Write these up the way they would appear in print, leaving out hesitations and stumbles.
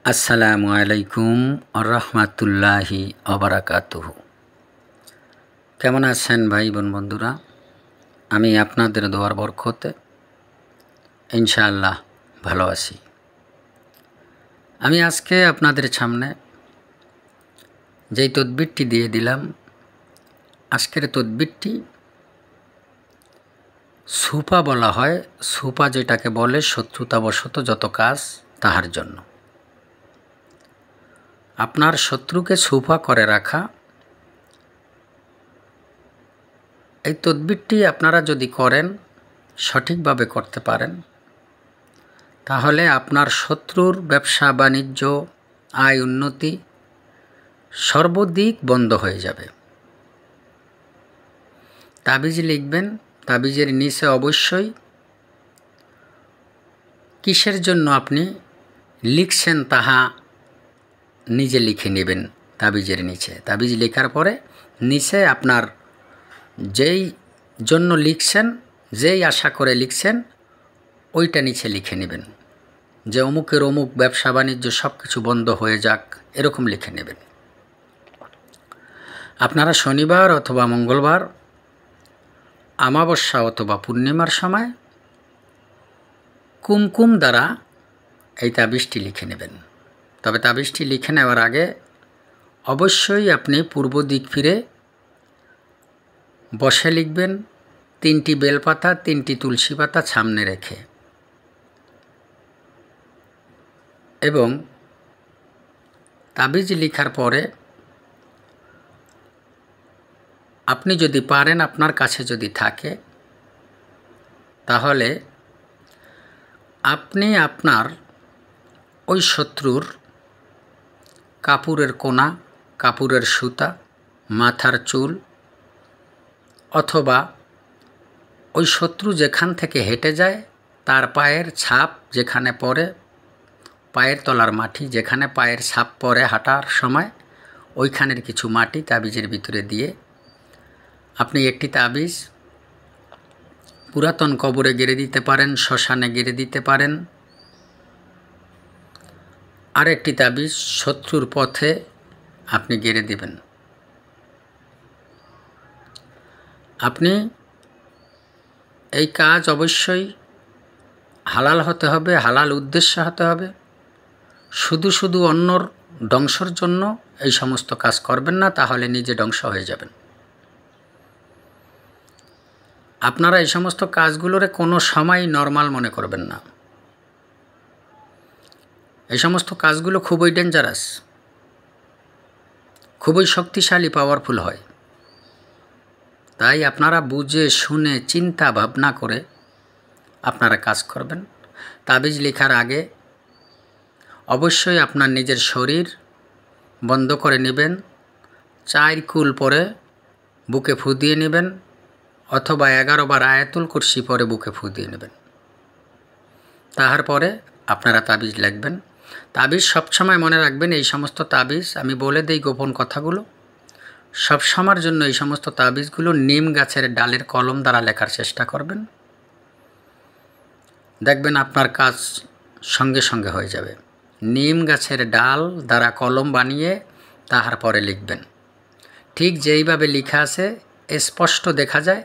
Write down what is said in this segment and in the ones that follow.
আসসালামু আলাইকুম আরহামাতুল্লাহি আবরাকাতুহু। কেমন আছেন ভাই বোন বন্ধুরা? আমি আপনাদের দোয়ার বরকতে ইনশাআল্লাহ ভালো আছি। আমি আজকে আপনাদের সামনে যেই তদবিরটি দিয়ে দিলাম, আজকের তদবিরটি সুপা বলা হয়। সুপা যেটাকে বলে শত্রুতাবশত যত কাজ তাহার জন্য। আপনার শত্রুকে সুপা করে রাখা, এই তদবিরটি আপনারা যদি করেন, সঠিকভাবে করতে পারেন, তাহলে আপনার শত্রুর ব্যবসা বাণিজ্য আয় উন্নতি সর্বদিক বন্ধ হয়ে যাবে। তাবিজ লিখবেন, তাবিজের নিচে অবশ্যই কিসের জন্য আপনি লিখছেন তাহা নিজে লিখে নেবেন। তাবিজের নিচে, তাবিজ লেখার পরে নিচে আপনার যেই জন্য লিখছেন, যেই আশা করে লিখছেন, ওইটা নিচে লিখে নেবেন যে অমুকের অমুক ব্যবসা বাণিজ্য সব কিছু বন্ধ হয়ে যাক, এরকম লিখে নেবেন। আপনারা শনিবার অথবা মঙ্গলবার, অমাবস্যা অথবা পূর্ণিমার সময় কুমকুম দ্বারা এই তাবিজটি লিখে নেবেন। তবে তাবিজটি লিখে নেওয়ার আগে অবশ্যই আপনি পূর্ব দিক ফিরে বসে লিখবেন, 3টি বেলপাতা 3টি তুলসী পাতা সামনে রেখে, এবং তাবিজ লিখার পরে আপনি যদি পারেন, আপনার কাছে যদি থাকে, তাহলে আপনি আপনার ওই শত্রুর কাপড়ের কোনা, কাপড়ের সুতা, মাথার চুল, অথবা ওই শত্রু যেখান থেকে হেঁটে যায় তার পায়ের ছাপ যেখানে পড়ে, পায়ের তলার মাটি যেখানে পায়ের ছাপ পড়ে হাঁটার সময়, ওইখানের কিছু মাটি তাবিজের ভিতরে দিয়ে আপনি একটি তাবিজ পুরাতন কবরে গেড়ে দিতে পারেন, শ্মশানে গেড়ে দিতে পারেন। আর একটি তাবিজ শত্রুর পথে আপনি গেড়ে দিবেন। আপনি এই কাজ অবশ্যই হালাল হতে হবে, হালাল উদ্দেশ্যে হতে হবে। শুধু শুধু অন্যর ধ্বংসর জন্য এই সমস্ত কাজ করবেন না, তাহলে নিজে ধ্বংস হয়ে যাবেন। আপনারা এই সমস্ত কাজগুলোরে কোনো সময় নর্মাল মনে করবেন না। এই সমস্ত কাজগুলো খুবই ডেঞ্জারাস, খুবই শক্তিশালী, পাওয়ারফুল হয়। তাই আপনারা বুঝে শুনে চিন্তা ভাবনা করে আপনারা কাজ করবেন। তাবিজ লেখার আগে অবশ্যই আপনার নিজের শরীর বন্ধ করে নেবেন, 4 কুল পরে বুকে ফু দিয়ে নেবেন, অথবা 11 বার আয়াতুল কুরসি পরে বুকে ফু দিয়ে নেবেন। তাহার পরে আপনারা তাবিজ লিখবেন। তাবিজ সবসময় মনে রাখবেন, এই সমস্ত তাবিজ আমি বলে দেই গোপন কথাগুলো, সবসময়ের জন্য এই সমস্ত তাবিজগুলো নিম গাছের ডালের কলম দ্বারা লেখার চেষ্টা করবেন। দেখবেন আপনার কাজ সঙ্গে সঙ্গে হয়ে যাবে। নিম গাছের ডাল দ্বারা কলম বানিয়ে তাহার পরে লিখবেন। ঠিক যেইভাবে লেখা আছে স্পষ্ট দেখা যায়,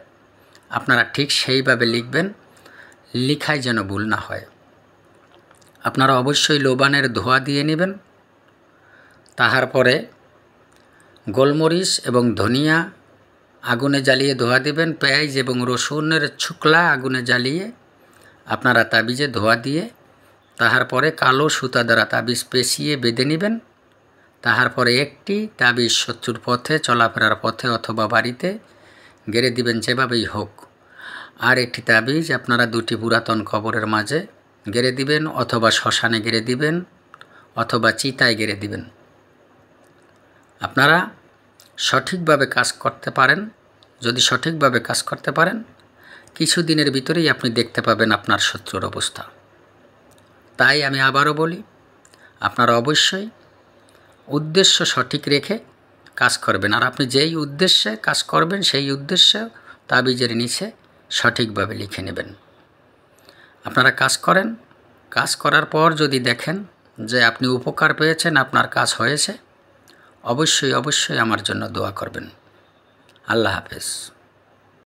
আপনারা ঠিক সেইভাবে লিখবেন, লিখায় যেন ভুল না হয়। আপনারা অবশ্যই লোবানের ধোয়া দিয়ে নেবেন। তাহার পরে গোলমরিচ এবং ধনিয়া আগুনে জ্বালিয়ে ধোয়া দিবেন। পেঁয়াজ এবং রসুনের শুকলা আগুনে জ্বালিয়ে আপনারা তাবিজে ধোয়া দিয়ে, তাহার পরে কালো সুতা দ্বারা তাবিজ পেঁচিয়ে বেঁধে নেবেন। তাহার পরে একটি তাবিজ শত্রুর পথে, চলাফেরার পথে অথবা বাড়িতে গেড়ে দিবেন, যেভাবেই হোক। আর একটি তাবিজ আপনারা 2টি পুরাতন কবরের মাঝে গেড়ে দিবেন, অথবা শ্মশানে গেড়ে দিবেন, অথবা চিতায় গেড়ে দিবেন। আপনারা সঠিকভাবে কাজ করতে পারেন। যদি সঠিকভাবে কাজ করতে পারেন, কিছু দিনের ভিতরেই আপনি দেখতে পাবেন আপনার শত্রুর অবস্থা। তাই আমি আবারও বলি, আপনারা অবশ্যই উদ্দেশ্য সঠিক রেখে কাজ করবেন। আর আপনি যেই উদ্দেশ্যে কাজ করবেন, সেই উদ্দেশ্যে তাবিজের নিচে সঠিকভাবে লিখে নেবেন। আপনারা কাজ করেন, কাজ করার পর যদি দেখেন যে আপনি উপকার পেয়েছেন, আপনার কাজ হয়েছে, অবশ্যই অবশ্যই আমার জন্য দোয়া করবেন। আল্লাহ হাফেজ।